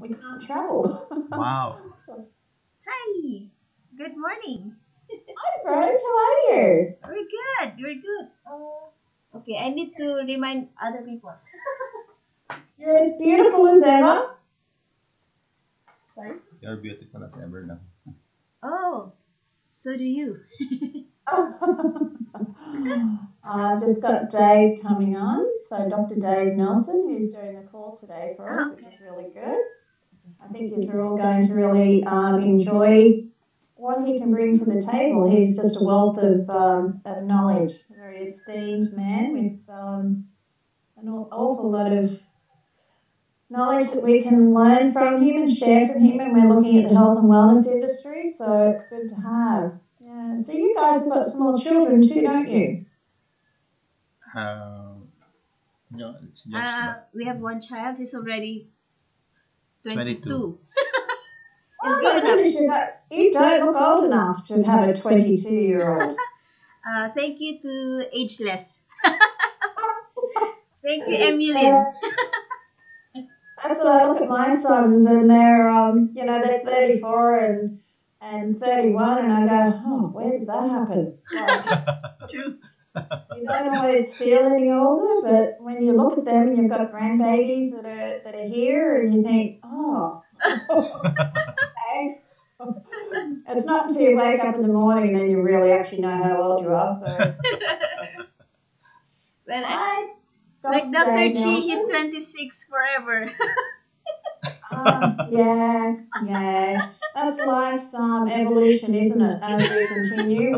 we can't travel. Wow. Hi. Good morning. Hi, Rose. How are you? We're good. We're good. Okay, I need to remind other people. You're as beautiful as ever. Sorry. You're beautiful as ever now. Oh, so do you. I've just got Dave coming on. So Dr. Dave Nelson, who's doing the call today for us, which is really good. I think you're all going to really enjoy what he can bring to the table. He's just a wealth of knowledge, a very esteemed man with an awful lot of knowledge that we can learn from him and share from him, and we're looking at the health and wellness industry, so it's good to have. Yeah. So you guys have got small children too, don't you? No, it's just We have one child. He's already 22. 22. Oh It's my good goodness, enough. you don't look old enough to have a 22-year-old. Thank you to Ageless. Thank you, Emilyn. That's what I look at my sons, and they're they're 34 and 31, and I go, oh, where did that happen? Like, True. you don't always feel any older, but when you look at them and you've got grandbabies that are here, and you think, oh, okay. It's not until you wake up in the morning and then you really actually know how old you are. So, Well, hi, like Dr. Dave Chi, he's Nelson. 26 forever. Yeah. That's life's evolution, isn't it? As we continue,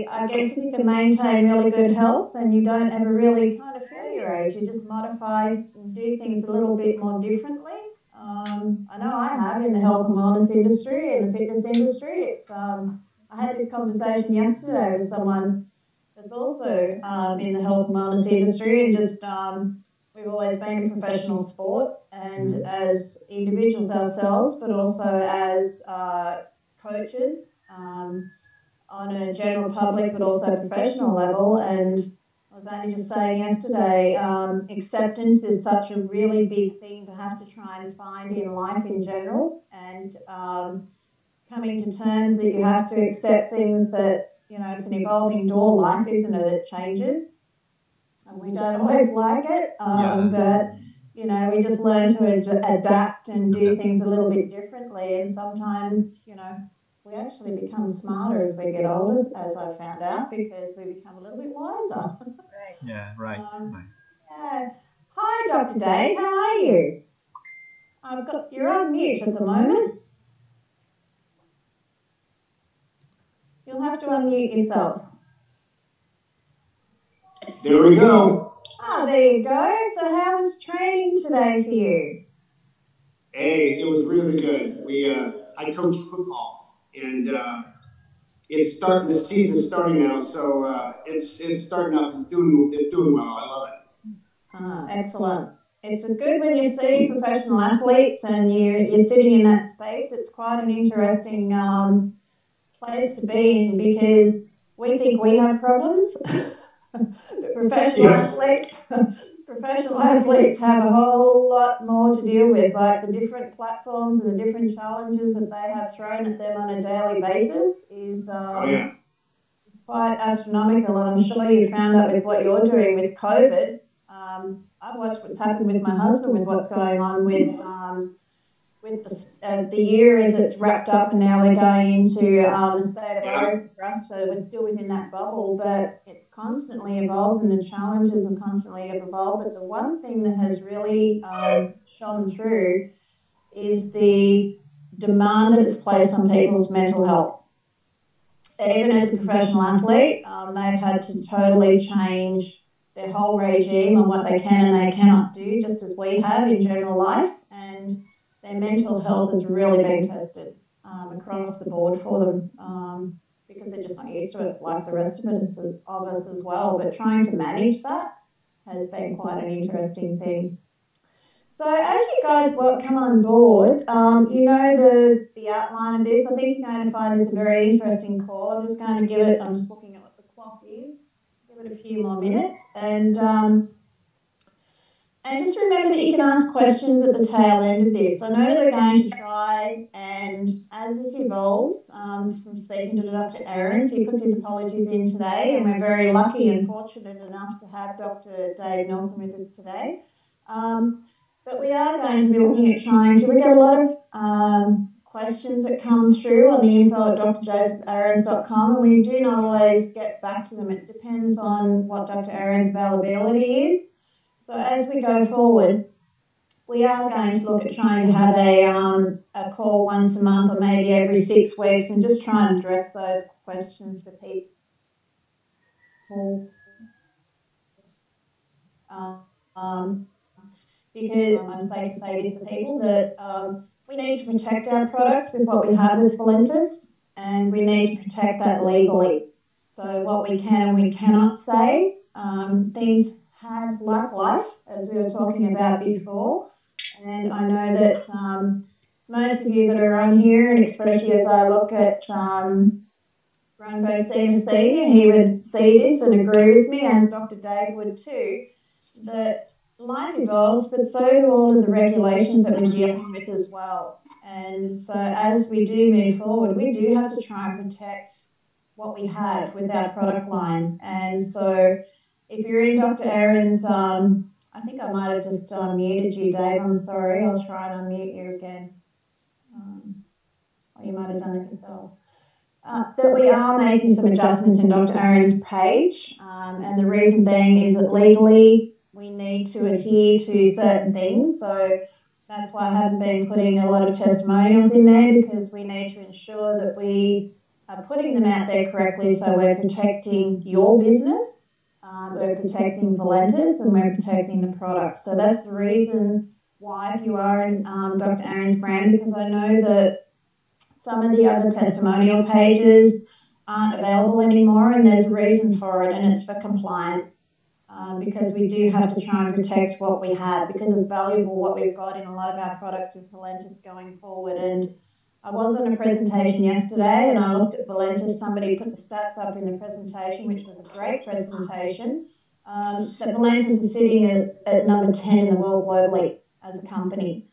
I guess if you can maintain really good health, then you don't ever really kind of feel your age. You just modify and do things a little bit more differently. I know I have in the health and wellness industry and the fitness industry. I had this conversation yesterday with someone that's also in the health and wellness industry, and just we've always been in professional sport, and as individuals ourselves, but also as coaches on a general public, but also professional level. And I was only just saying yesterday, acceptance is such a really big thing to have to try and find in life in general, and coming to terms that you have to accept things that, it's an evolving door life, isn't it? It changes, and we don't always like it, but, we just learn to adapt and do things a little bit differently, and sometimes, we actually become smarter as we get older, as I found out, because we become a little bit wiser. Yeah, right. Yeah. Hi, Dr. Dave. How are you? You're on mute at the moment. You'll have to unmute yourself. There we go. There you go. So how was training today for you? Hey, it was really good. I coach football, and the season's starting now, so it's starting up. It's doing well. I love it. Excellent. It's good when you see professional athletes and you're sitting in that space. It's quite an interesting place to be in, because we think we have problems. But professional athletes have a whole lot more to deal with, like the different platforms and the different challenges that they have thrown at them on a daily basis is quite astronomical. And I'm sure you found that with what you're doing with COVID. I've watched what's happened with my husband, with what's going on with the year as it's wrapped up, and now we're going into the state of origin for us, so we're still within that bubble, but it's constantly evolved and the challenges have constantly evolved. But the one thing that has really shone through is the demand that is placed on people's mental health. Even as a professional athlete, they've had to totally change their whole regime on what they can and they cannot do, just as we have in general life, and their mental health has really been tested across the board for them, because they're just not used to it like the rest of us as well. But trying to manage that has been quite an interesting thing. So as you guys come on board, the outline of this. I think you're going to find this a very interesting call. I'm just looking at what the clock is, give it a few more minutes. And And just remember that you can ask questions at the tail end of this. I know that we're going to try, and as this evolves, from speaking to Dr. Ahrens, he puts his apologies in today, and we're very lucky and fortunate enough to have Dr. Dave Nelson with us today. But we are going to be looking at trying to, we get a lot of questions that come through on the info at drjosephahrens.com, and we do not always get back to them. It depends on what Dr. Ahrens' availability is. So as we go forward, we are going to look at trying to have a call once a month or maybe every 6 weeks and just try and address those questions for people. Because I'm safe to say this to people that we need to protect our products with what we have with Valentis, and we need to protect that legally. So what we can and we cannot say, things have life, as we were talking about before, and I know that most of you that are on here, and especially as I look at Runbo Senior Senior, he would see this and agree with me, as Dr. Dave would too, that life evolves, but so do all of the regulations that we're dealing with as well. And so as we do move forward, we do have to try and protect what we have with our product line. And so if you're in Dr. Ahrens, I think I might have just muted you, Dave. I'm sorry. I'll try and unmute you again. Or you might have done it yourself. That we are making some adjustments in Dr. Ahrens' page. And the reason being is that legally we need to adhere to certain things. So that's why I haven't been putting a lot of testimonials in there, because we need to ensure that we are putting them out there correctly, so we're protecting your business. We're protecting Valentis, and we're protecting the product. So that's the reason why, if you are in Dr. Ahrens' brand, because I know that some of the other testimonial pages aren't available anymore, and there's a reason for it, and it's for compliance. Because we do have to try and protect what we have, because it's valuable what we've got in a lot of our products with Valentis going forward. And I was on a presentation yesterday and I looked at Valentis. Somebody put the stats up in the presentation, which was a great presentation, that Valentis is sitting at number 10 in the world globally as a company.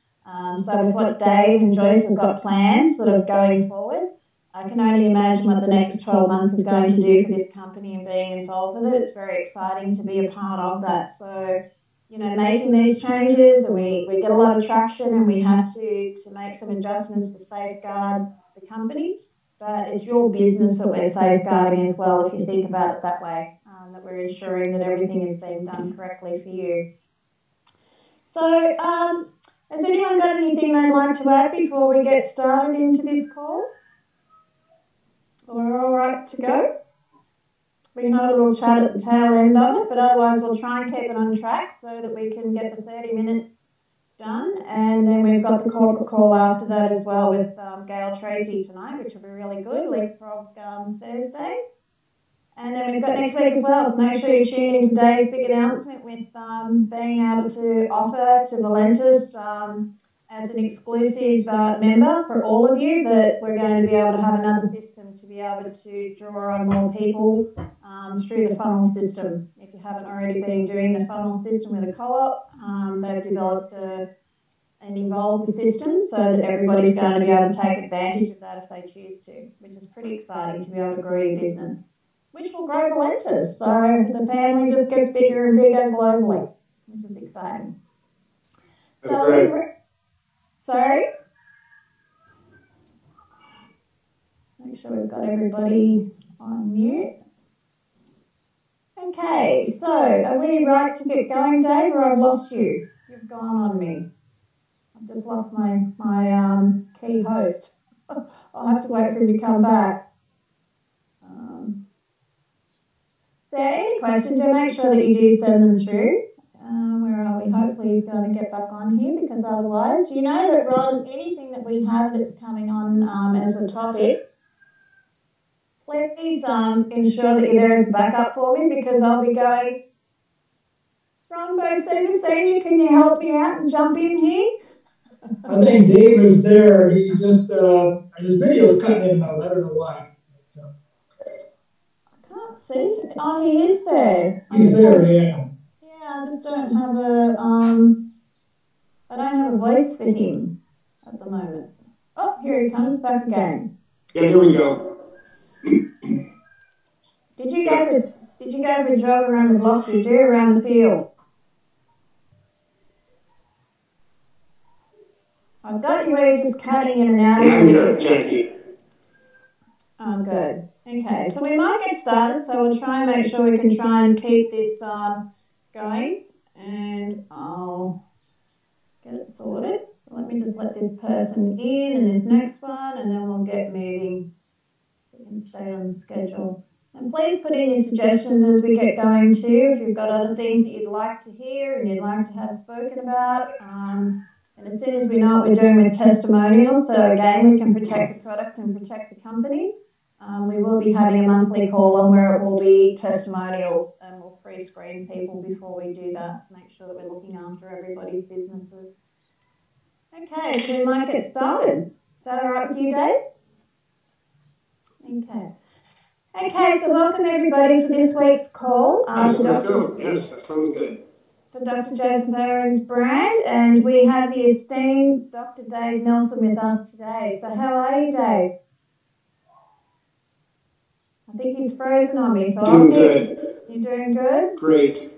So with what Dave and Joyce have got planned sort of going forward, I can only imagine what the next 12 months is going to do for this company and being involved with it. It's very exciting to be a part of that. So, you know, making these changes, and we get a lot of traction, and we have to make some adjustments to safeguard the company. But it's your business that we're safeguarding as well, if you think about it that way, that we're ensuring that everything is being done correctly for you. So, has anyone got anything they'd like to add before we get started into this call? We're all right to go. We can have a little chat at the tail end of it, but otherwise we'll try and keep it on track so that we can get the 30 minutes done. And then we've got the corporate call after that as well with Gail Tracy tonight, which will be really good, Leapfrog Thursday. And then we've got next week as well, so make sure you tune in today's big announcement with being able to offer to Valentis as an exclusive member for all of you, that we're going to be able to have another system to be able to draw on more people through the funnel system. If you haven't already been doing the funnel system with a co-op, they've developed and evolved the system so that everybody's going to be able to take advantage of that if they choose to, which is pretty exciting to be able to grow your business, which will grow Valentis. So the family just gets bigger and bigger globally, which is exciting. That's great. Sorry? Make sure we've got everybody on mute. Okay, so are we right to get going, Dave, or I've lost you? You've gone on me. I've just lost my key host. I'll have to wait for him to come back. So any questions, make sure that you do send them through. Where are we? Hopefully he's going to get back on here, because otherwise, you know that, Ron, anything that we have that's coming on as a topic, please ensure that you're there as a backup for me, because I'll be going, Runbo Senior, can you help me out and jump in here? I think Dave is there. He's just, his video's cutting in out. I don't know why. I can't see. Oh, he is there. He's there, yeah. Yeah, I just don't have I don't have a voice for him at the moment. Oh, here he comes back again. Yeah, there we go. Did you go for a jog around the block? Did you around the field? I've got you where you're just cutting in and out. Yeah, I'm here, Jackie. Oh, good. Okay, so we might get started. So we'll try and make sure we can try and keep this going, and I'll get it sorted. So let me just let this person in and this next one, and then we'll get moving. We can stay on the schedule. And please put in your suggestions as we get going too, if you've got other things that you'd like to hear and you'd like to have spoken about. And as soon as we know what we're doing with testimonials, so again, we can protect the product and protect the company, we will be having a monthly call on where it will be testimonials, and we'll pre-screen people before we do that, make sure that we're looking after everybody's businesses. Okay, so we might get started. Is that all right with you, Dave? Okay. Okay, so welcome everybody to this week's call. Yes, let's go. Yes, that sounds good. For Dr. Jason Barron's brand, and we have the esteemed Dr. Dave Nelson with us today. So how are you, Dave? I think he's frozen on me. So doing good. You're doing good? Great.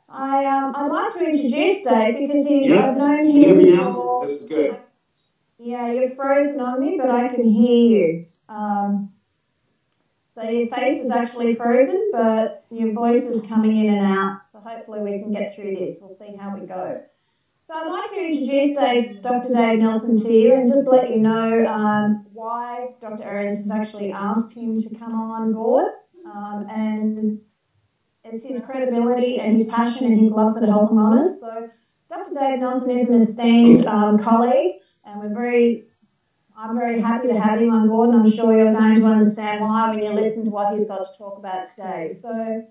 I'd like to introduce Dave because I've known Can you hear him me now? This is good. Yeah, you're frozen on me, but I can hear you. So your face is actually frozen, but your voice is coming in and out. So hopefully we can get through this. We'll see how we go. So I'd like to introduce Dr. Dave Nelson to you and just let you know why Dr. Ahrens has actually asked him to come on board. And it's his credibility and his passion and his love for the health and wellness. So Dr. Dave Nelson is an esteemed colleague, and I'm very happy to have him on board, and I'm sure you're going to understand why when you listen to what he's got to talk about today. So,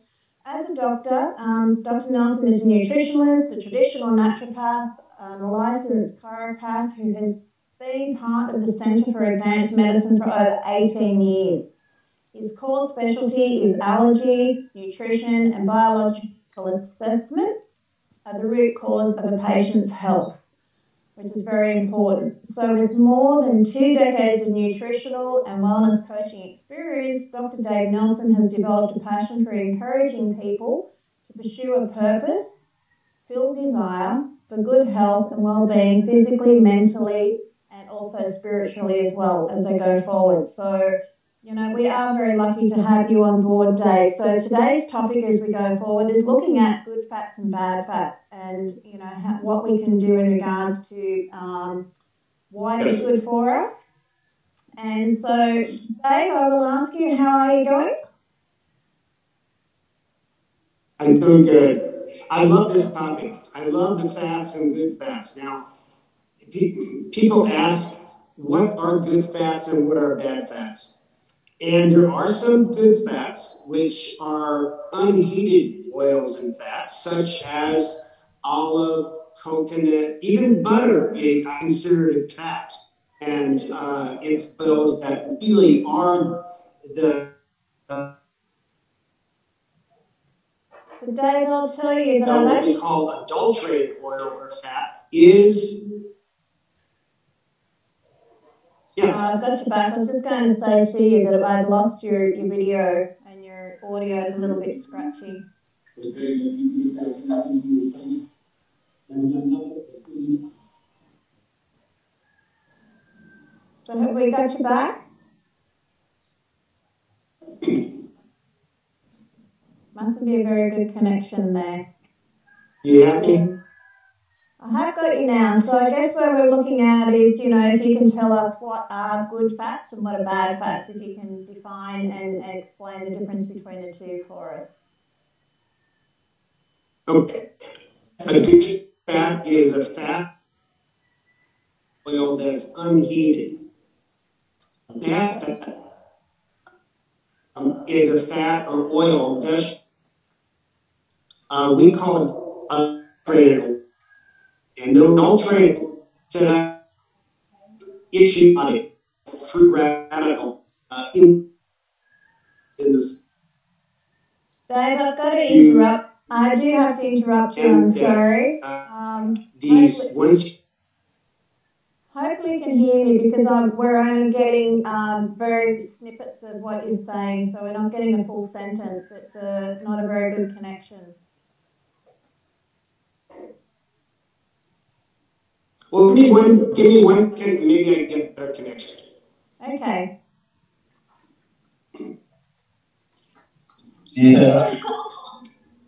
as a doctor, Dr. Nelson is a nutritionalist, a traditional naturopath, a licensed chiropath who has been part of the Centre for Advanced Medicine for over 18 years. His core specialty is allergy, nutrition, and biological assessment of the root cause of a patient's health, which is very important. So with more than 2 decades of nutritional and wellness coaching experience, Dr. Dave Nelson has developed a passion for encouraging people to pursue a purpose-filled desire for good health and well-being physically, mentally, and also spiritually as well as they go forward. So, we are very lucky to have you on board, Dave. So today's topic as we go forward is looking at good fats and bad fats, and what we can do in regards to why they're good for us. And so, Dave, I will ask you, how are you going? I'm doing good. I love this topic. I love the fats and good fats. Now, people ask, what are good fats and what are bad fats? And there are some good fats, which are unheated oils and fats, such as olive, coconut, even butter is considered fat. And it's those that really are the... So Dave, I'll tell you that what we call adulterated oil or fat is... Yes. I've got you back. I was just going to say to you that I'd lost your video and your audio is a little bit scratchy. So have we got you back? Mustn't be a very good connection there. You have me? I have got you now. So I guess what we're looking at is, if you can tell us what are good fats and what are bad fats, if you can define and explain the difference between the two for us. Okay. A good fat is a fat oil that's unheated. A bad fat is a fat or oil that's, we call it adulterated oil. And the adulterated issue on it, free radical in this. Dave, I've got to interrupt. I do have to interrupt you. I'm sorry. These once. Hopefully you can hear me because we're only getting very snippets of what you're saying, so we're not getting a full sentence. It's not a very good connection. Well, give me one, maybe I can get a better connection. Okay. Yeah.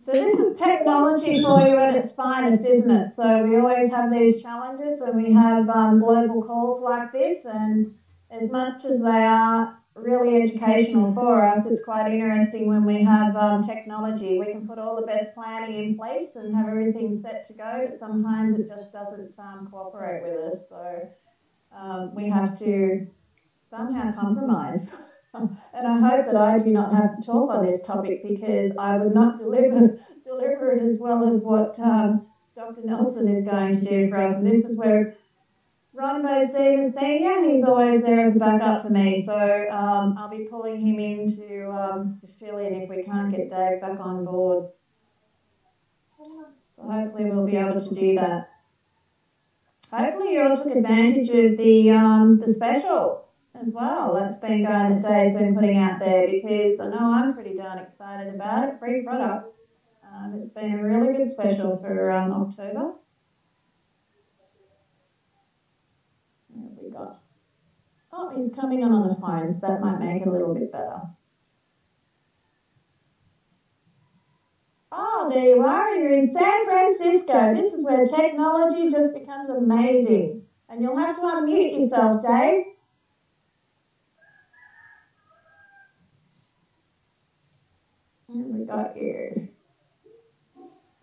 So this is technology for you at its finest, isn't it? So we always have these challenges when we have global calls like this, and as much as they are really educational for us, it's quite interesting when we have technology. We can put all the best planning in place and have everything set to go, but sometimes it just doesn't cooperate with us. So we have to somehow compromise. And I hope that I do not have to talk on this topic because I would not deliver it as well as what Dr. Nelson is going to do for us. And this is where Ron Bosema Senior, he's always there as a backup for me. So I'll be pulling him in to fill in if we can't get Dave back on board. So hopefully we'll be able to do that. Hopefully you all took advantage of the special as well that's been going, that Dave's been putting out there, because I know I'm pretty darn excited about it. Free products. It's been a really good special for October. What have we got? Oh, he's coming on the phone, so that might make it a little bit better. Oh, there you are. You're in San Francisco. This is where technology just becomes amazing. And you'll have to unmute yourself, Dave. What have we got here?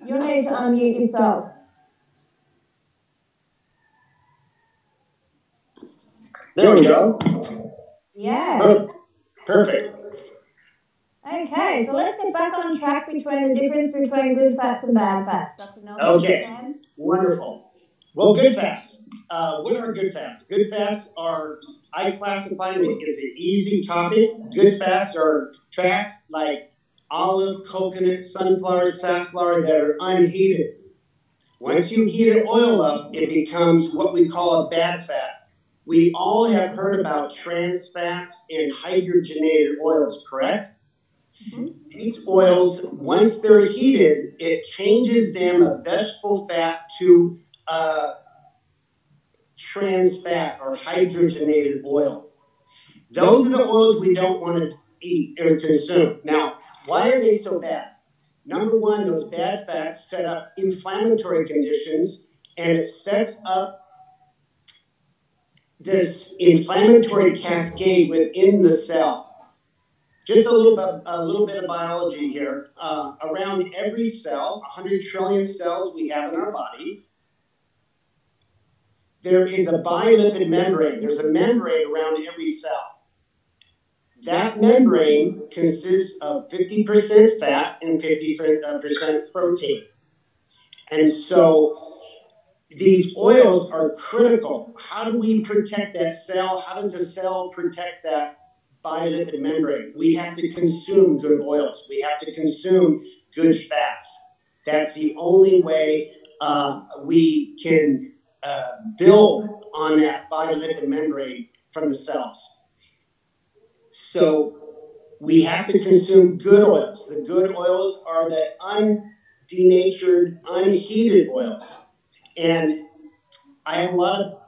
You'll need to unmute yourself. There we go. Yeah. Perfect. Okay, so let's get back on track between the difference between good fats and bad fats. Dr. Nelson. Okay, wonderful. Well, good fats. What are good fats? Good fats are, I classify them as an easy topic. Good fats are fats like olive, coconut, sunflower, safflower that are unheated. Once you heat an oil up, it becomes what we call a bad fat. We all have heard about trans fats and hydrogenated oils, correct? Mm-hmm. These oils, once they're heated, it changes them a vegetable fat to trans fat or hydrogenated oil. Those are the oils we don't want to eat or consume. Now, why are they so bad? Number one, those bad fats set up inflammatory conditions, and it sets up this inflammatory cascade within the cell. Just a little bit of biology here. Around every cell, 100 trillion cells we have in our body, there is a bilipid membrane. There's a membrane around every cell. That membrane consists of 50% fat and 50% protein. And so these oils are critical. How do we protect that cell? How does the cell protect that bilipid membrane? We have to consume good oils. We have to consume good fats. That's the only way we can build on that bilipid membrane from the cells. So we have to consume good oils. The good oils are the undenatured, unheated oils. And I have a lot of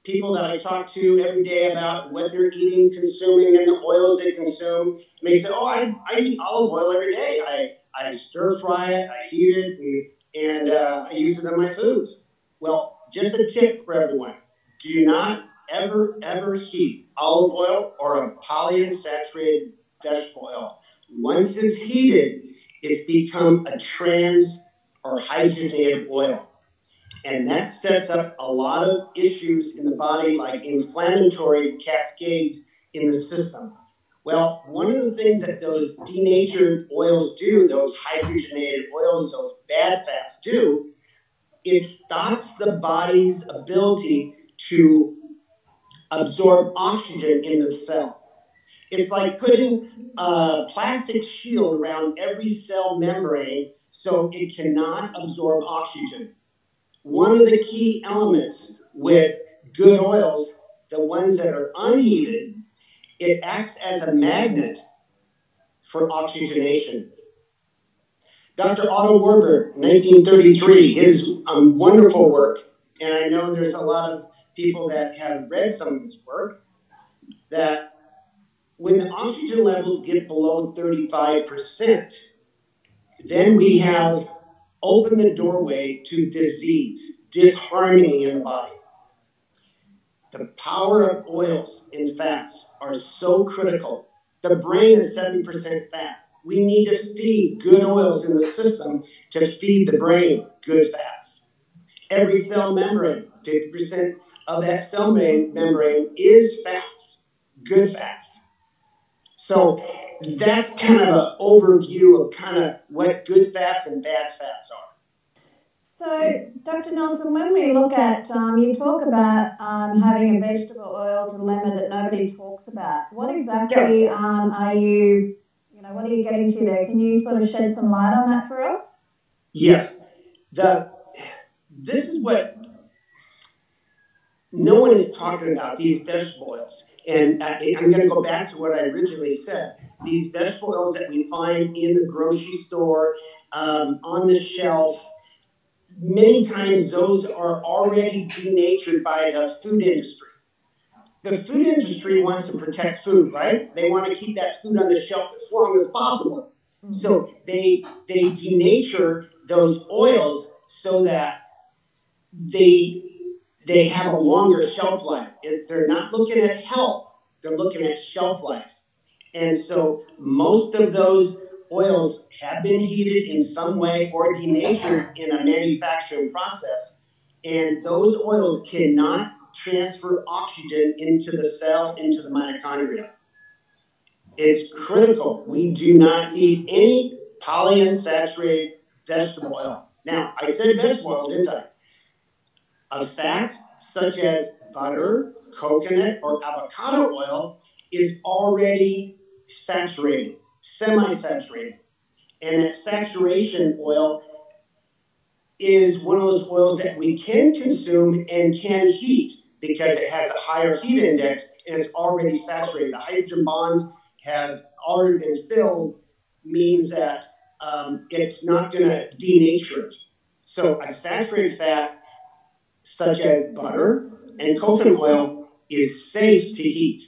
people that I talk to every day about what they're eating, consuming, and the oils they consume. And they say, oh, I eat olive oil every day. I stir fry it, I heat it, and I use it in my foods. Well, just a tip for everyone. Do not ever heat olive oil or a polyunsaturated vegetable oil. Once it's heated, it's become a trans or hydrogenated oil. And that sets up a lot of issues in the body, like inflammatory cascades in the system. Well, one of the things that those denatured oils do, those hydrogenated oils, those bad fats do, it stops the body's ability to absorb oxygen in the cell. It's like putting a plastic shield around every cell membrane so it cannot absorb oxygen. One of the key elements with good oils, the ones that are unheated, it acts as a magnet for oxygenation. Dr. Otto Warburg, 1933, his wonderful work, and I know there's a lot of people that have read some of his work, that when the oxygen levels get below 35%, then we have opened the doorway to disease, disharmony in the body. The power of oils and fats are so critical. The brain is 70% fat. We need to feed good oils in the system to feed the brain good fats. Every cell membrane, 50% of that cell membrane is fats, good fats. So that's kind of an overview of kind of what good fats and bad fats are. So, Dr. Nelson, when we look at, you talk about having a vegetable oil dilemma that nobody talks about. What exactly are you, what are you getting to there? Can you sort of shed some light on that for us? Yes. This is what no one is talking about, these vegetable oils. And I'm going to go back to what I originally said. These vegetable oils that we find in the grocery store, on the shelf, many times those are already denatured by the food industry. The food industry wants to protect food, right? They want to keep that food on the shelf as long as possible. So they denature those oils so that they have a longer shelf life. They're not looking at health, they're looking at shelf life. And so most of those oils have been heated in some way or denatured in a manufacturing process. And those oils cannot transfer oxygen into the cell, into the mitochondria. It's critical. We do not eat any polyunsaturated vegetable oil. Now, I said vegetable oil, didn't I? A fat such as butter, coconut, or avocado oil is already saturated, semi-saturated. And that saturation oil is one of those oils that we can consume and can heat because it has a higher heat index and it's already saturated. The hydrogen bonds have already been filled, means that it's not going to denature it. So a saturated fat such as butter and coconut oil is safe to heat.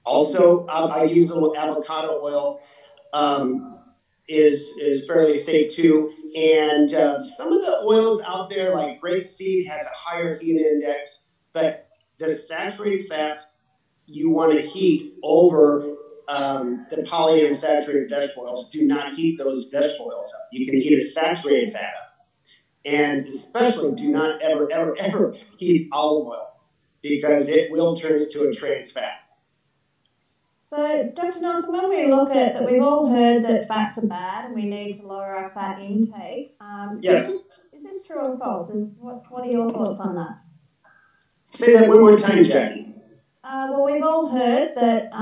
Also, I use a little avocado oil, is fairly safe too. And some of the oils out there, like grapeseed, has a higher heat index, but the saturated fats you want to heat over the polyunsaturated vegetable oils. Do not heat those vegetable oils up. You can heat a saturated fat up. And especially do not ever, ever, ever heat olive oil because it will turn into a trans fat. So, Dr. Nelson, when we look at that, we've all heard that fats are bad and we need to lower our fat intake. Yes. Is this true or false? What are your thoughts on that? Say that one more time, Jackie. Well, we've all heard that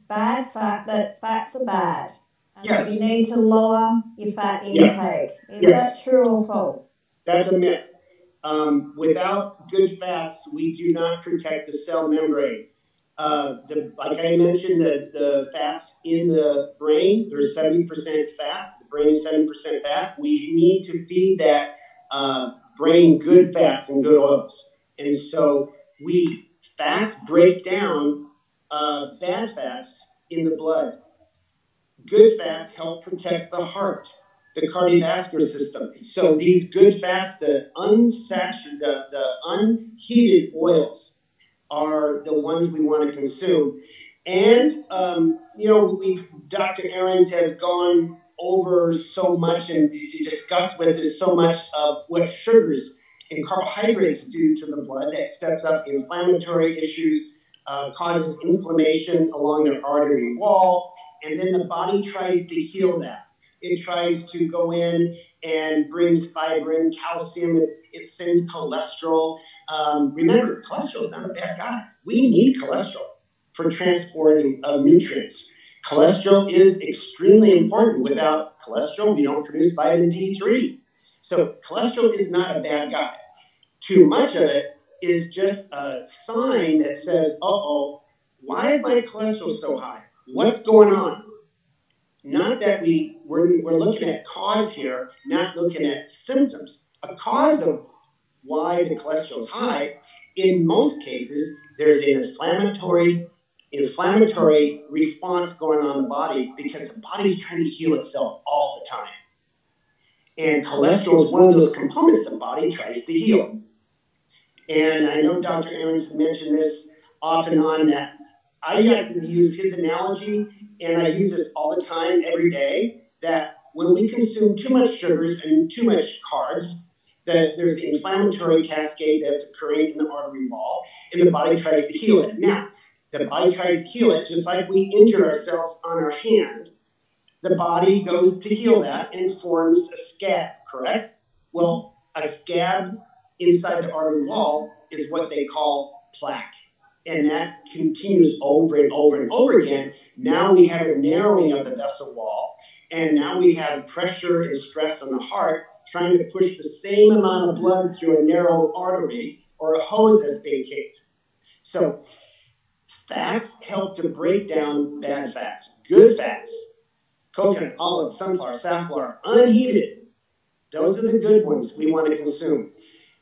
that fats are bad. And yes. You need to lower your fat intake. Is that true or false? That's a myth. Without good fats, we do not protect the cell membrane. Like I mentioned, the fats in the brain, there's 70% fat. The brain is 70% fat. We need to feed that brain good fats and good oils. And so fats break down bad fats in the blood. Good fats help protect the heart, the cardiovascular system. So these good fats, the unsaturated, the unheated oils are the ones we want to consume. And, Dr. Ahrens has gone over so much and discussed with us so much of what sugars and carbohydrates do to the blood that sets up inflammatory issues, causes inflammation along the artery wall, and then the body tries to heal that. It tries to go in and brings fibrin, calcium, it sends cholesterol. Remember, cholesterol is not a bad guy. We need cholesterol for transporting of nutrients. Cholesterol is extremely important. Without cholesterol, we don't produce vitamin D3. So cholesterol is not a bad guy. Too much of it is just a sign that says, uh-oh, why is my cholesterol so high? What's going on? Not that we're looking at cause here, not looking at symptoms. A cause of why the cholesterol is high, in most cases, there's an inflammatory response going on in the body because the body's trying to heal itself all the time. And cholesterol is one of those components the body tries to heal. And I know Dr. Aronson mentioned this off and on, that I like to use his analogy, and I use this all the time, every day, that when we consume too much sugars and too much carbs, that there's an inflammatory cascade that's occurring in the artery wall, and the body tries to heal it. Now, the body tries to heal it just like we injure ourselves on our hand. The body goes to heal that and forms a scab, correct? Well, a scab inside the artery wall is what they call plaque. And that continues over and over and over again. Now we have a narrowing of the vessel wall, and now we have pressure and stress on the heart trying to push the same amount of blood through a narrow artery or a hose that's being kicked. So fats help to break down bad fats. Good fats, coconut, olive, sunflower, safflower, unheated. Those are the good ones we want to consume.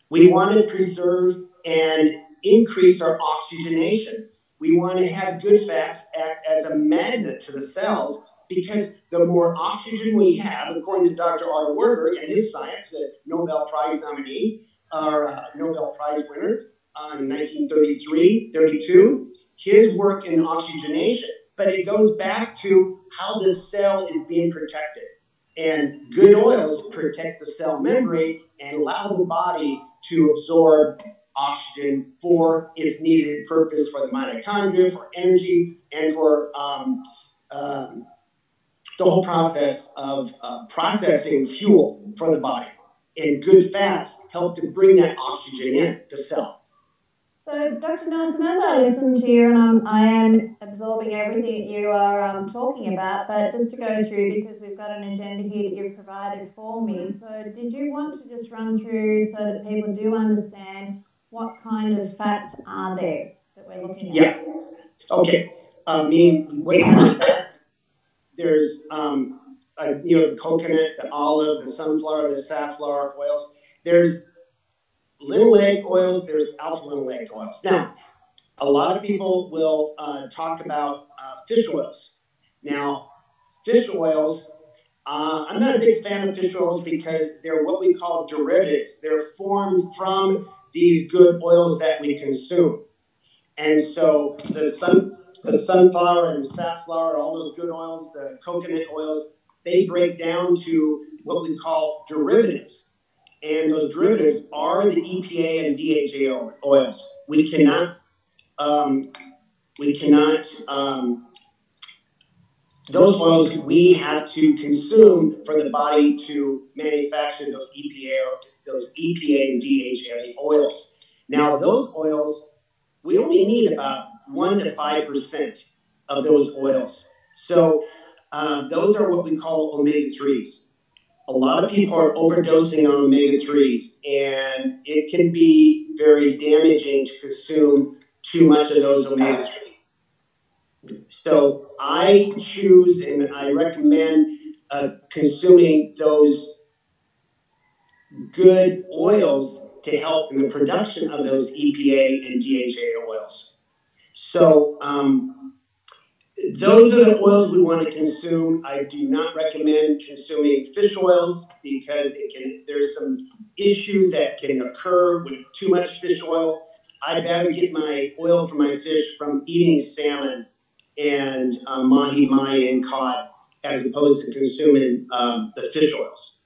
We want to preserve and increase our oxygenation. We want to have good fats act as a magnet to the cells, because the more oxygen we have, according to Dr. Otto Warburg and his science, the Nobel Prize nominee, or Nobel Prize winner in 1933, 32, his work in oxygenation. But it goes back to how the cell is being protected. And good oils protect the cell membrane and allow the body to absorb oxygen for its needed purpose for the mitochondria, for energy, and for the whole process of processing fuel for the body. And good fats help to bring that oxygen in the cell. So, Dr. Nelson, as I listen to you, and I am absorbing everything that you are talking about, but just to go through, because we've got an agenda here that you've provided for me. So, did you want to just run through so that people do understand what kind of fats are there that we're looking at? Yeah. Okay. What kind of fats? There's, the coconut, the olive, the sunflower, the safflower oils. There's linoleic oils, there's alpha linoleic oils. Now, a lot of people will talk about fish oils. Now, fish oils, I'm not a big fan of fish oils because they're what we call derivatives. They're formed from these good oils that we consume. And so the sunflower and the safflower, all those good oils, the coconut oils, they break down to what we call derivatives. And those derivatives are the EPA and DHA oils. We cannot, those oils we have to consume for the body to manufacture those EPA and DHA oils. Now, those oils, we only need about 1 to 5% of those oils. So those are what we call omega-3s. A lot of people are overdosing on omega-3s, and it can be very damaging to consume too much of those omega-3. So I choose and I recommend consuming those good oils to help in the production of those EPA and DHA oils. So those are the oils we want to consume. I do not recommend consuming fish oils because there's some issues that can occur with too much fish oil. I'd rather get my oil from my fish from eating salmon and mahi-mahi and cod as opposed to consuming the fish oils.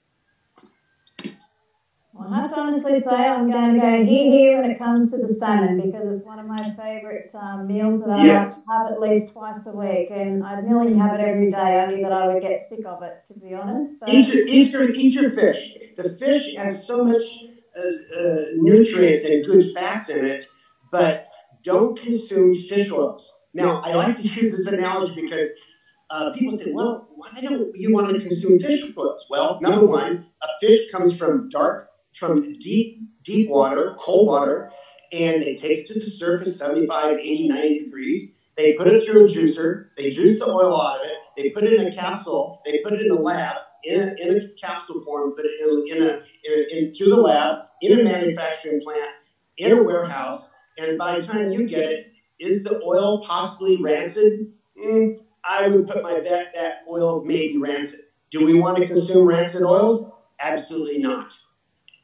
Well, I have to honestly say I'm going to go here when it comes to the salmon, because it's one of my favourite meals that I have at least twice a week, and I nearly have it every day, only that I would get sick of it, to be honest. But eat your fish. The fish has so much nutrients and good fats in it, but don't consume fish oils. Now, I like to use this analogy because people say, well, why don't you want to consume fish oils? Well, number one, a fish comes from deep water, cold water, and they take it to the surface, 75, 80, 90 degrees. They put it through a juicer. They juice the oil out of it. They put it in a capsule. They put it in the lab in a capsule form. Put it through the lab in a manufacturing plant in a warehouse. And by the time you get it, is the oil possibly rancid? I would put my bet that oil may be rancid. Do we want to consume rancid oils? Absolutely not.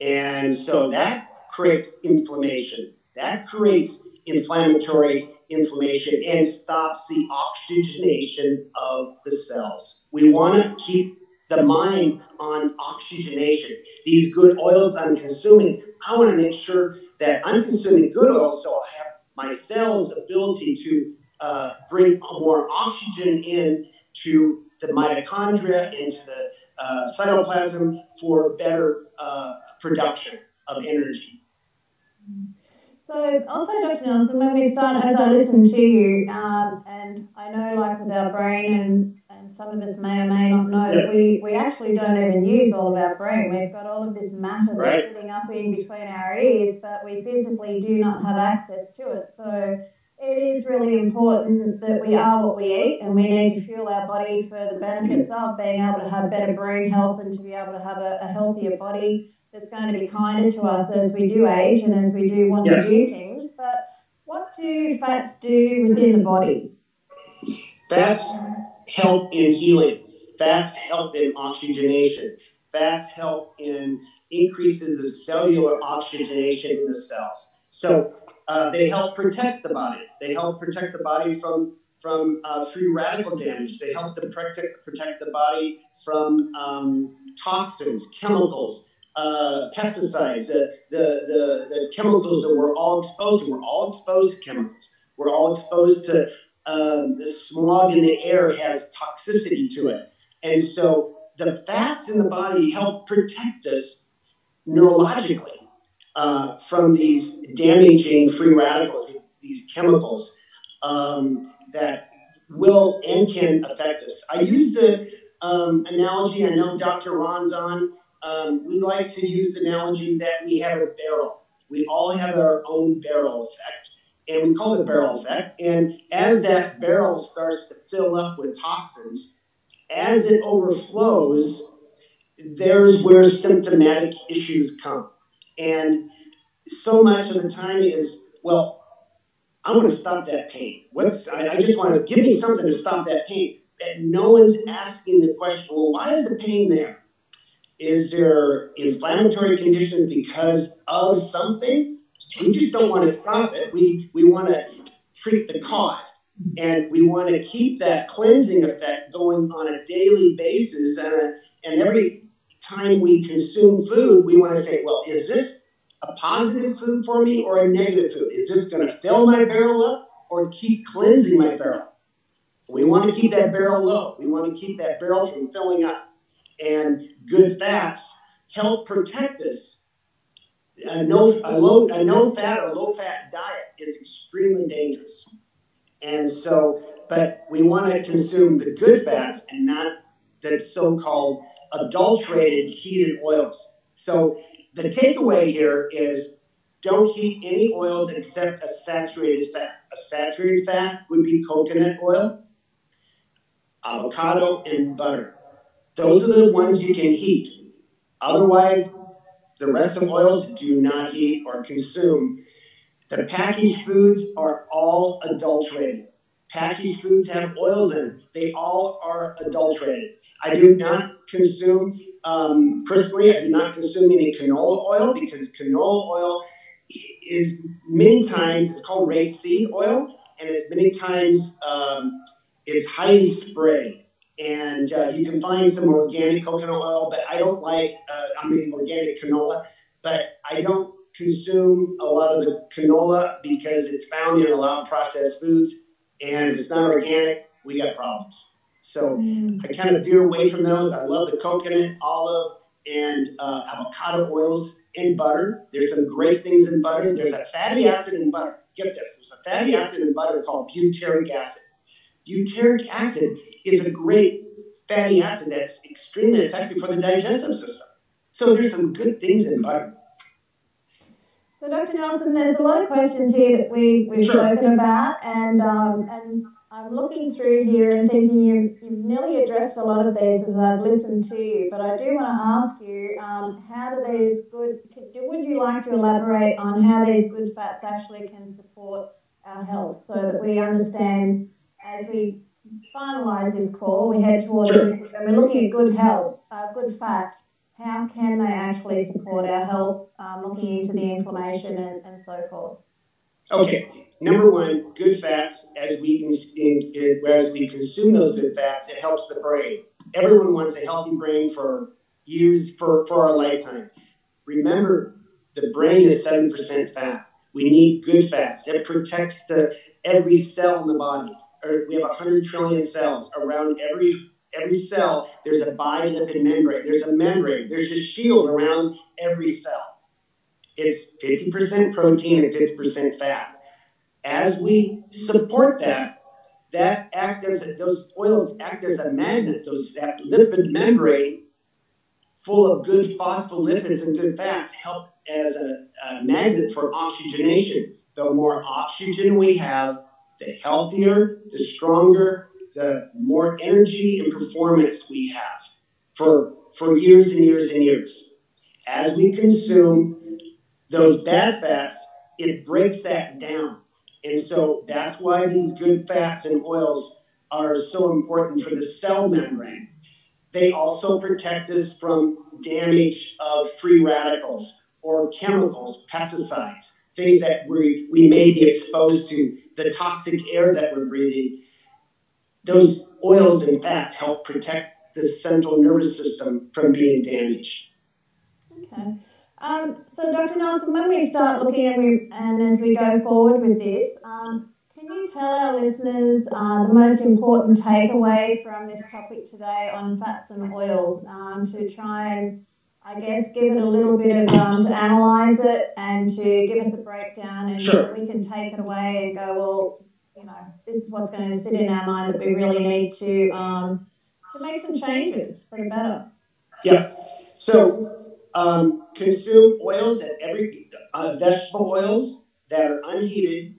And so that creates inflammation. That creates inflammatory inflammation and stops the oxygenation of the cells. We want to keep the mind on oxygenation. These good oils I'm consuming, I want to make sure that I'm consuming good oils so I have my cells' ability to bring more oxygen in to the mitochondria, into the cytoplasm for better production of energy. So also, Dr. Nelson, when we start, as I listen to you, and I know like with our brain and some of us may or may not know, Yes. we actually don't even use all of our brain. We've got all of this matter that's sitting up in between our ears, but we physically do not have access to it. So it is really important that we are what we eat, and we need to fuel our body for the benefits of being able to have better brain health and to be able to have a healthier body that's going to be kinder to us as we do age and as we do want to do things. But what do fats do within the body? Fats help in healing. Fats help in oxygenation. Fats help in increasing the cellular oxygenation in the cells. So they help protect the body. They help protect the body from free radical damage. They help to protect the body from toxins, chemicals, pesticides, the chemicals that we're all exposed to. We're all exposed to chemicals. We're all exposed to the smog in the air has toxicity to it. And so the fats in the body help protect us neurologically from these damaging free radicals, these chemicals that will and can affect us. I use the analogy, I know Dr. Ron's on, we like to use the analogy that we have a barrel. We all have our own barrel effect, and we call it barrel effect. And as that barrel starts to fill up with toxins, as it overflows, there's where symptomatic issues come. And so much of the time is, well, I want to stop that pain. I just want to give me something to stop that pain. And no one's asking the question, well, why is the pain there? Is there inflammatory conditions because of something? We just don't want to stop it. We want to treat the cause. And we want to keep that cleansing effect going on a daily basis. And every time we consume food, we want to say, well, is this a positive food for me or a negative food? Is this going to fill my barrel up or keep cleansing my barrel? We want to keep that barrel low. We want to keep that barrel from filling up. And good fats help protect us. A no-fat or low-fat diet is extremely dangerous. And so, but we want to consume the good fats and not the so-called adulterated heated oils. So the takeaway here is don't heat any oils except a saturated fat. A saturated fat would be coconut oil, avocado, and butter. Those are the ones you can heat. Otherwise, the rest of oils do not heat or consume. The packaged foods are all adulterated. Packaged foods have oils in them. They all are adulterated. I do not consume, personally, I do not consume any canola oil because canola oil is many times, it's called rapeseed oil, and it's many times, it's highly sprayed. And you can find some organic coconut oil, but I don't like, organic canola, but I don't consume a lot of the canola because it's found in a lot of processed foods, and if it's not organic, we got problems. So I kind of veer away from those. I love the coconut, olive, and avocado oils and butter. There's some great things in butter. There's a fatty acid in butter. Get this. There's a fatty acid in butter called butyric acid. Butyric acid is a great fatty acid that's extremely effective for the digestive system. So there's some good things in butter. So, Dr. Nelson, there's a lot of questions here that we've spoken about, and I'm looking through here and thinking you've nearly addressed a lot of these as I've listened to you, but I do want to ask you, how do these would you like to elaborate on how these good fats actually can support our health so that we understand as we finalise this call, we head towards, and we're looking at good health, good fats, how can they actually support our health, looking into the inflammation and so forth? Okay, number one, good fats, as we consume those good fats, it helps the brain. Everyone wants a healthy brain for our lifetime. Remember, the brain is 7% fat. We need good fats. It protects every cell in the body. We have 100 trillion cells. Around every cell, there's a bilipid membrane. There's a membrane. There's a shield around every cell. It's 50% protein and 50% fat. As we support that those oils act as a magnet. That lipid membrane full of good phospholipids and good fats help as a magnet for oxygenation. The more oxygen we have, the healthier, the stronger, the more energy and performance we have for years and years and years. As we consume those bad fats, it breaks that down. And so that's why these good fats and oils are so important for the cell membrane. They also protect us from damage of free radicals or chemicals, pesticides, things that we may be exposed to, the toxic air that we're breathing. Those oils and fats help protect the central nervous system from being damaged. Okay. So, Dr. Nelson, when we start looking and as we go forward with this, can you tell our listeners the most important takeaway from this topic today on fats and oils, to try and, I guess, give it a little bit of, to analyse it and to give us a breakdown, and Sure. we can take it away and go, well, this is what's going to sit in our mind that we really need to make some changes for the better. Yeah. So consume oils at vegetable oils that are unheated,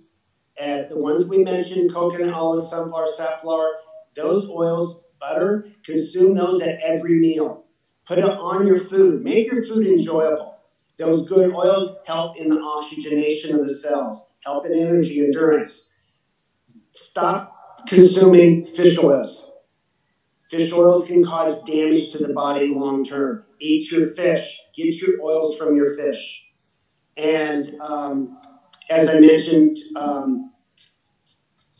at the ones we mentioned, coconut, olive, sunflower, safflower, those oils, butter, consume those at every meal. Put it on your food. Make your food enjoyable. Those good oils help in the oxygenation of the cells, help in energy endurance. Stop consuming fish oils. Fish oils can cause damage to the body long term. Eat your fish. Get your oils from your fish. And as I mentioned,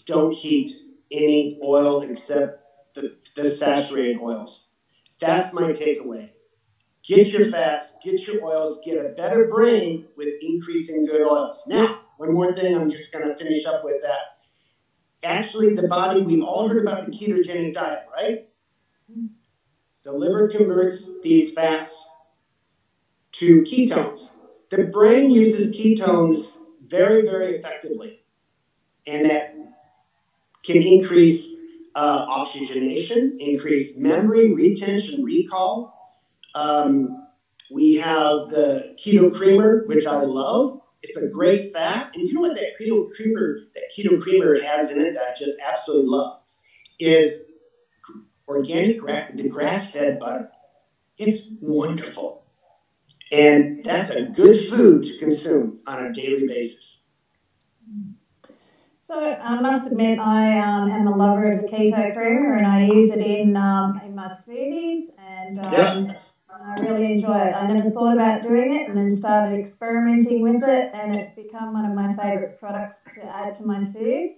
don't heat any oil except the saturated oils. That's my takeaway. Get your fats, get your oils, get a better brain with increasing good oils. Now, one more thing, I'm just going to finish up with that. Actually, the body, we've all heard about the ketogenic diet, right? The liver converts these fats to ketones. The brain uses ketones very, very effectively. And that can increase oxygenation, increase memory, retention, recall. We have the keto creamer, which I love. It's a great fat. And you know what that keto creamer has in it that I just absolutely love? Is organic, the grass-fed butter. It's wonderful. And that's a good food to consume on a daily basis. So I must admit I am a lover of the keto creamer, and I use it in my smoothies, and I really enjoy it. I never thought about doing it and then started experimenting with it, and it's become one of my favourite products to add to my food,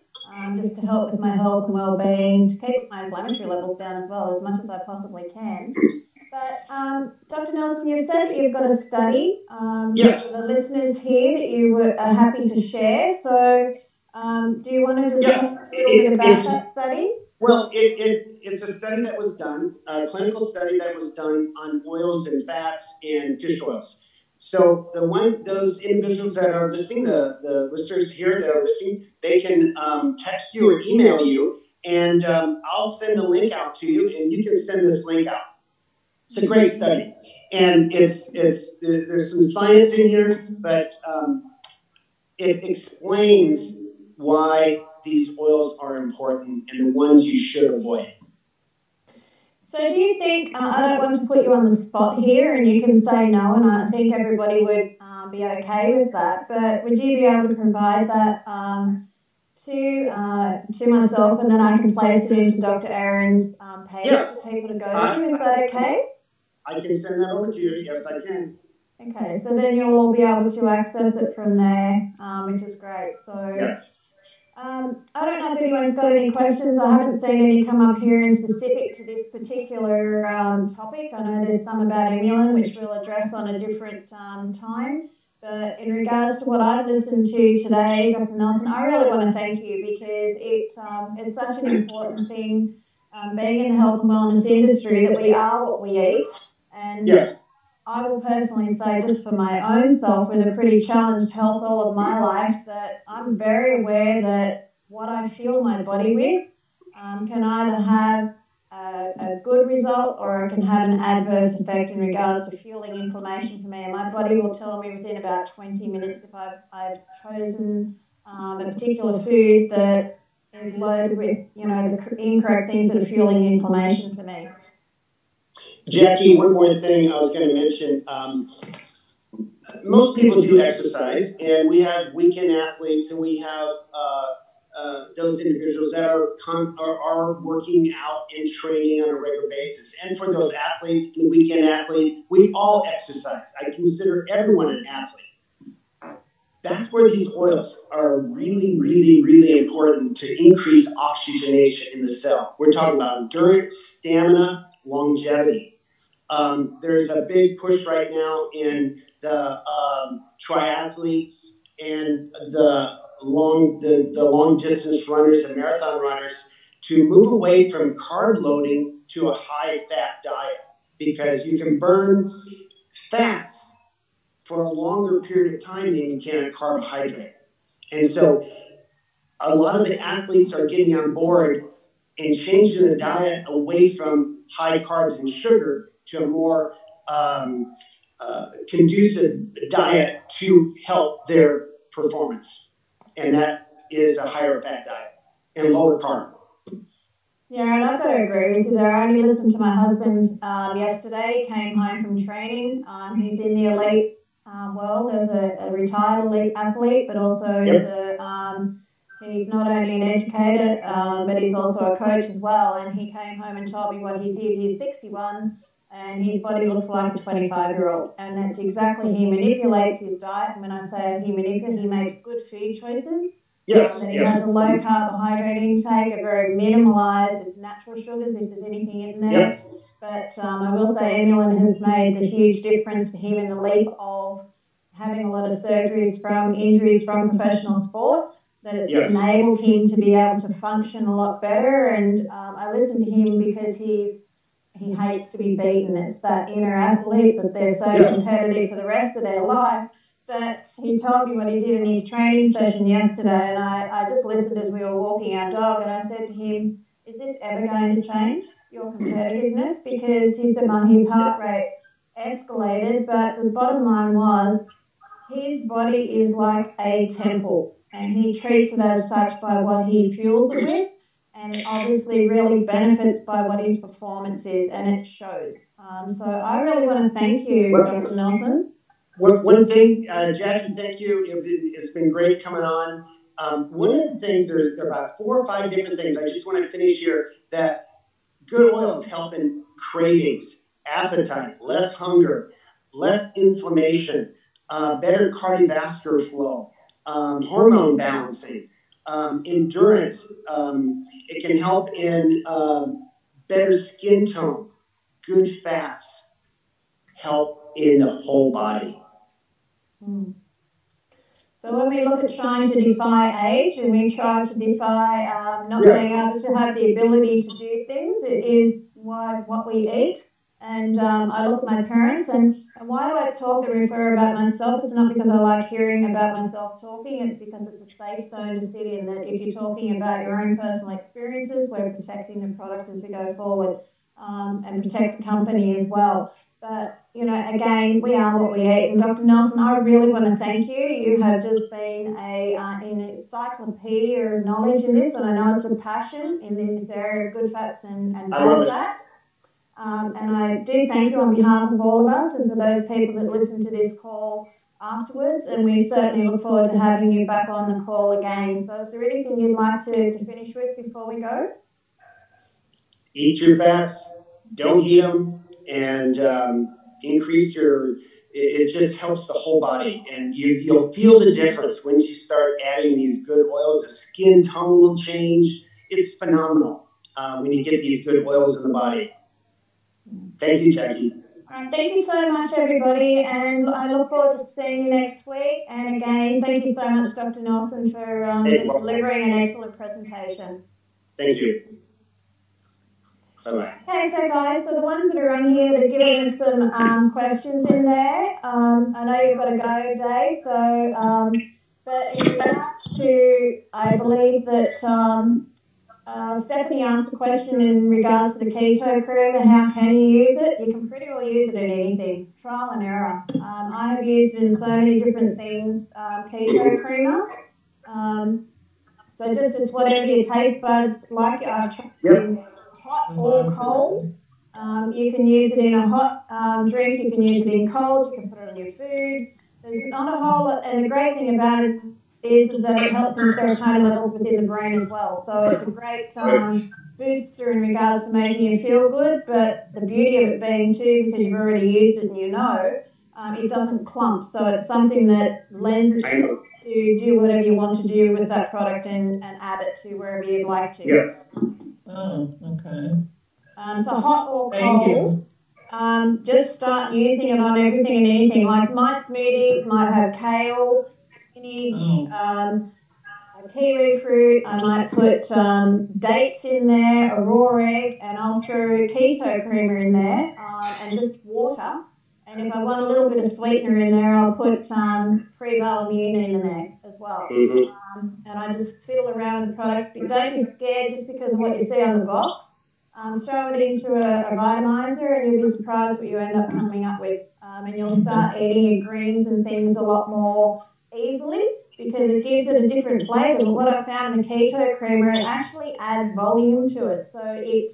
just to help with my health and well-being, to keep my inflammatory levels down as well, as much as I possibly can. But Dr. Nelson, you said that you've got a study Yes. for the listeners here that you are happy to share. So do you want to just talk a little bit about that study? Well, it's a study that was done, a clinical study that was done on oils and fats and fish oils. So those individuals that are listening, the listeners here that are listening, they can text you or email you, And I'll send a link out to you, and you can send this link out. It's a great study, and there's some science in here, but it explains why these oils are important and the ones you should avoid. So do you think, I don't want to put you on the spot here, and you can say no, and I think everybody would be okay with that, but would you be able to provide that to myself, and then I can place it into Dr. Aaron's page for people to go to? Is that okay? I can send that over to you. Yes, I can. Okay, so then you'll all be able to access it from there, which is great. So, yeah. I don't know if anyone's got any questions. I haven't seen any come up here in specific to this particular topic. I know there's some about Imulin, which we'll address on a different time. But in regards to what I've listened to today, Dr. Nelson, I really want to thank you, because it's such an important thing, being in the health and wellness industry, that we are what we eat. And yes. I will personally say, just for my own self, with a pretty challenged health all of my life, that I'm very aware that what I fuel my body with can either have a good result, or it can have an adverse effect in regards to fueling inflammation for me. And my body will tell me within about 20 minutes if I've chosen a particular food that is loaded with, the incorrect things that are fueling inflammation for me. Jackie, one more thing I was going to mention. Most people do exercise, and we have weekend athletes, and we have those individuals that are working out and training on a regular basis. And for those athletes, the weekend athlete, we all exercise. I consider everyone an athlete. That's where these oils are really, really, really important to increase oxygenation in the cell. We're talking about endurance, stamina, longevity. There's a big push right now in the triathletes and the long distance runners and marathon runners to move away from carb loading to a high fat diet, because you can burn fats for a longer period of time than you can a carbohydrate. And so a lot of the athletes are getting on board and changing the diet away from high carbs and sugar to a more conducive diet to help their performance. And that is a higher fat diet and lower carb. Yeah, and I've got to agree with you there. I only listened to my husband yesterday. He came home from training. He's in the elite world as a retired elite athlete, but also as he's not only an educator, but he's also a coach as well. And he came home and told me what he did. He's 61, and his body looks like a 25-year-old. And that's exactly, he manipulates his diet. And when I say he manipulates, he makes good food choices. Yes, that he has a low carbohydrate intake, a very minimalised, it's natural sugars if there's anything in there. Yep. But I will say Imulin has made the huge difference to him in the leap of having a lot of surgeries from injuries from professional sport, that it's enabled him to be able to function a lot better. And I listen to him because he hates to be beaten. It's that inner athlete that they're so competitive for the rest of their life. But he told me what he did in his training session yesterday, and I just listened as we were walking our dog, and I said to him, is this ever going to change, your competitiveness? Because he said his heart rate escalated, but the bottom line was his body is like a temple, and he treats it as such by what he fuels it with, and it obviously really benefits by what his performance is, and it shows. So I really want to thank you, Dr. Nelson. One thing, Jackie, thank you. It's been great coming on. One of the things, there are about 4 or 5 different things. I just want to finish here that good oils help in cravings, appetite, less hunger, less inflammation, better cardiovascular flow, hormone balancing, endurance. It can help in better skin tone, good fats, help in the whole body. So when we look at trying to defy age, and we try to defy not being able to have the ability to do things, it is what we eat. And I look at my parents, and And why do I talk and refer about myself? It's not because I like hearing about myself talking. It's because it's a safe zone to sit in, that if you're talking about your own personal experiences, we're protecting the product as we go forward, and protect the company as well. But, you know, again, we are what we eat. And Dr. Nelson, I really want to thank you. You have just been an encyclopedia of knowledge in this, and I know it's a passion in this area of good fats and bad fats. And I do thank you on behalf of all of us and for those people that listen to this call afterwards, and we certainly look forward to having you back on the call again. So is there anything you'd like to finish with before we go? Eat your fats, don't eat them, and increase your, it just helps the whole body. And you'll feel the difference once you start adding these good oils. The skin tone will change. It's phenomenal when you get these good oils in the body. Thank you, Jackie. All right, thank you so much, everybody, and I look forward to seeing you next week. And again, thank you so much, Dr. Nelson, for delivering an excellent presentation. Thank you. Bye-bye. Okay, so guys, so the ones that are on here that are giving us some questions in there, I know you've got to go, Dave, so, but in regards to, I believe that Stephanie asked a question in regards to the keto cream and how can you use it. You can pretty well use it in anything, trial and error. I have used it in so many different things, keto creamer. So just it's whatever your taste buds like. I've tried in hot or cold. You can use it in a hot drink, you can use it in cold, you can put it on your food. There's not a whole lot, and the great thing about it is that it helps with serotonin levels within the brain as well. So it's a great booster in regards to making you feel good, but the beauty of it being too, because you've already used it and you know, it doesn't clump. So it's something that lends itself to do whatever you want to do with that product and add it to wherever you'd like to. Yes. Oh, okay. So hot or cold, just start using it on everything and anything. Like my smoothies might have kale, spinach, kiwi fruit. I might put dates in there, a raw egg, and I'll throw keto creamer in there and just water. And if I want a little bit of sweetener in there, I'll put pre-Valamine in there as well. And I just fiddle around with the products. But don't be scared just because of what you see on the box. Throw it into a vitamizer and you'll be surprised what you end up coming up with. And you'll start eating your greens and things a lot more easily because it gives it a different flavour. But what I found in the keto creamer, it actually adds volume to it. So it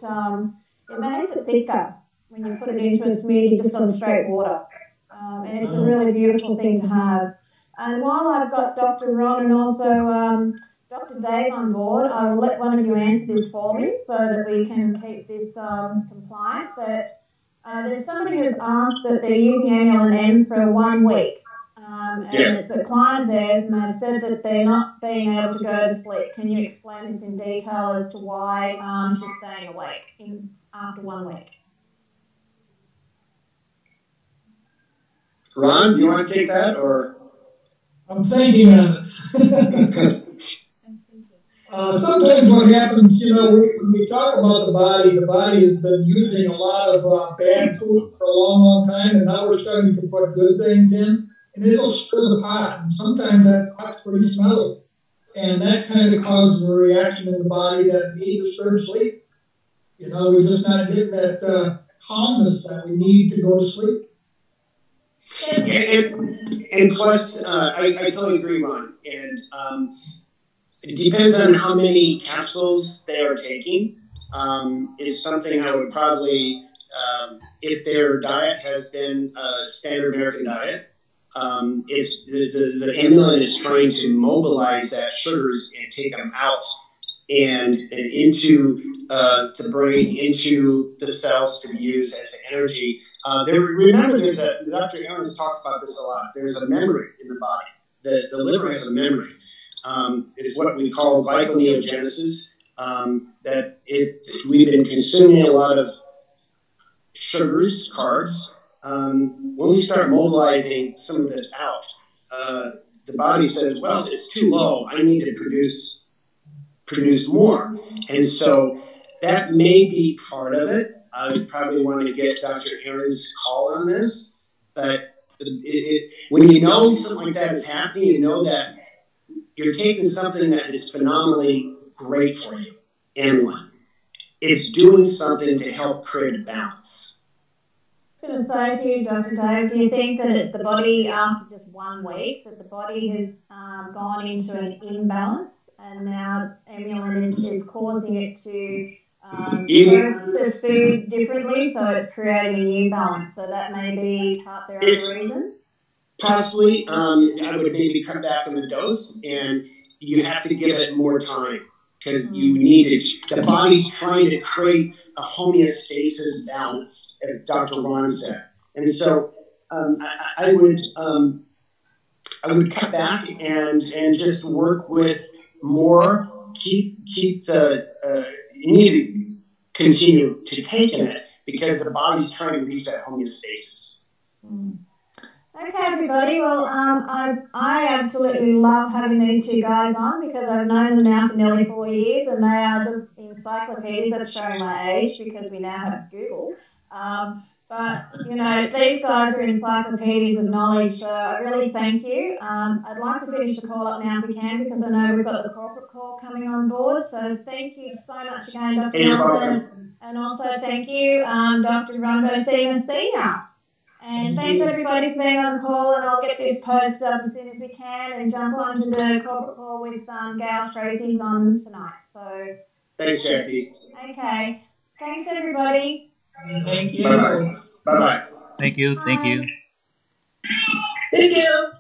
makes it thicker when you put it into a smoothie just on straight water. And it's a really beautiful thing to have. And while I've got Dr. Ron and also Dr. Dave on board, I will let one of you answer this for me so that we can keep this compliant. But there's somebody who's asked that they're using Amulin M for 1 week. And it's a client of theirs, and they've said that they're not being able to go to sleep. Can you explain this in detail as to why she's staying awake after 1 week? Ron, do you want to take that, or? I'm thinking of it. Sometimes what happens, you know, when we talk about the body has been using a lot of bad food for a long, long time, and now we're starting to put good things in, and it'll stir the pot. And sometimes that pot's pretty smelly, and that kind of causes a reaction in the body that we need to disturb sleep. You know, we're just not getting that calmness that we need to go to sleep. And plus, I totally agree, Ron. And it depends on how many capsules they are taking. Is something I would probably, if their diet has been a standard American diet, it's the amylin is trying to mobilize that sugars and take them out and into the brain, into the cells to be used as energy. Remember, Dr. Ahrens talks about this a lot. There's a memory in the body. The liver has a memory. It's what we call glyconeogenesis. We've been consuming a lot of sugars, carbs. When we start mobilizing some of this out, the body says, well, it's too low. I need to produce more. And so that may be part of it. I would probably want to get Dr. Aaron's call on this. But when you know something like that is happening, you know that you're taking something that is phenomenally great for you, anyone. It's doing something to help create a balance. I was going to say to you, Dr. Dave, do you think that the body, after just 1 week, that the body has gone into an imbalance and now Emulin is causing it to process food differently, so it's creating a new balance? So that may be part there of the reason? Possibly. I would maybe cut back on the dose, and you have to give it more time because you need it. The body's trying to create a homeostasis balance, as Dr. Ron said. And so I would cut back and just work with more. Keep the you need to continue to take it because the body's trying to reach that homeostasis. Okay, everybody. Well, I absolutely love having these two guys on because I've known them now for nearly 4 years, and they are just encyclopedias. That's showing my age because we now have Google. But, you know, these guys are encyclopedias of knowledge, so I really thank you. I'd like to finish the call up now if we can because I know we've got the corporate call coming on board. So thank you so much again, Dr. Nelson. And also thank you, Dr. Rondo Senior Senior. And thanks everybody for being on the call, and I'll get this posted up as soon as we can and jump onto the corporate call with Gail Tracy's on tonight. So thanks, Jackie. Okay. Thanks everybody. Thank you. Bye-bye. Bye-bye. Thank you. Thank you. Thank you.